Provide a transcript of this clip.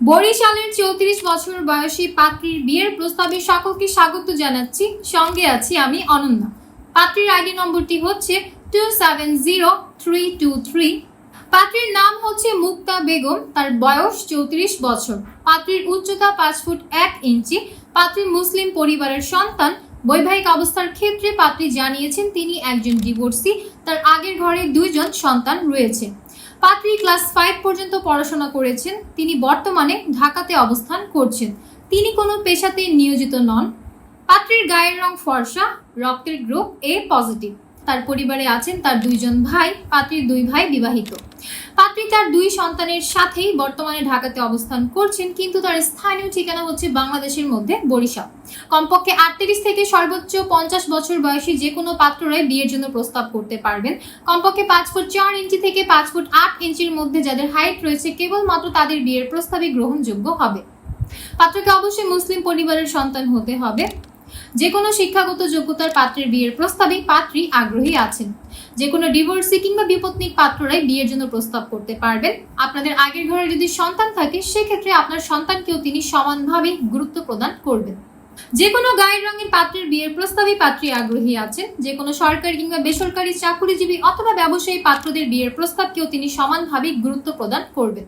বরিশালের ৩৪ বছর বয়সী পাত্রীর বিয়ের প্রস্তাবে সকলকে স্বাগত জানাচ্ছি। সঙ্গে আছি আমি অনন্যা। পাত্রীর আইডি নম্বরটি হচ্ছে 270323। পাত্রীর নাম হচ্ছে মুক্তা বেগম, তার বয়স ৩৪ বছর। পাত্রীর উচ্চতা 5 ফুট 1 ইঞ্চি। পাত্রী মুসলিম পরিবারের সন্তান। বৈবাহিক অবস্থার ক্ষেত্রে পাত্রী জানিয়েছেন তিনি একজন ডিভোর্সি, তার আগের ঘরে 2 জন সন্তান রয়েছে। পাত্রী ক্লাস 5 পর্যন্ত পড়াশোনা করেছেন। তিনি বর্তমানে ঢাকাতে অবস্থান করছেন। তিনি কোনো পেশাতে নিয়োজিত নন। পাত্রীর গায়ের রং ফর্সা, রক্তের গ্রুপ A পজিটিভ। তার পরিবারে আছেন তার 2 জন ভাই। পাত্রীর 2 ভাই বিবাহিত। পাত্রী তার 2 সন্তানের সাথেই বর্তমানে ঢাকাতে অবস্থান করছেন, কিন্তু তার স্থানীয় ঠিকানা হচ্ছে বাংলাদেশের মধ্যে বরিশাল। কমপক্ষে 38 থেকে সর্বোচ্চ 50 বছর বয়সী যে কোনো পাত্ররাই বিয়ের জন্য প্রস্তাব করতে পারবেন। কমপক্ষে 5 ফুট 4 ইঞ্চি থেকে 5 ফুট 8 ইঞ্চির মধ্যে যাদের হাইট রয়েছে কেবলমাত্র তাদের বিয়ের প্রস্তাবই গ্রহণযোগ্য হবে। পাত্রকে অবশ্যই মুসলিম পরিবারের সন্তান হতে হবে। যে কোনো শিক্ষাগত যোগ্যতার পাত্রের বিয়ের প্রস্তাবে পাত্রী আগ্রহী আছেন। যে কোনো ডিভোর্সি কিংবা বিপত্নিক পাত্ররাই বিয়ের জন্য প্রস্তাব করতে পারবেন। আপনাদের আগের ঘরে যদি সন্তান থাকে সেক্ষেত্রে আপনার সন্তানকেও তিনি সমানভাবে গুরুত্ব প্রদান করবেন। যে কোনো গায়ের রঙের পাত্রের বিয়ের প্রস্তাবে পাত্রী আগ্রহী আছেন। যে কোনো সরকারি কিংবা বেসরকারি চাকুরিজীবী অথবা ব্যবসায়ী পাত্রদের বিয়ের প্রস্তাবকেও তিনি সমানভাবে গুরুত্ব প্রদান করবেন।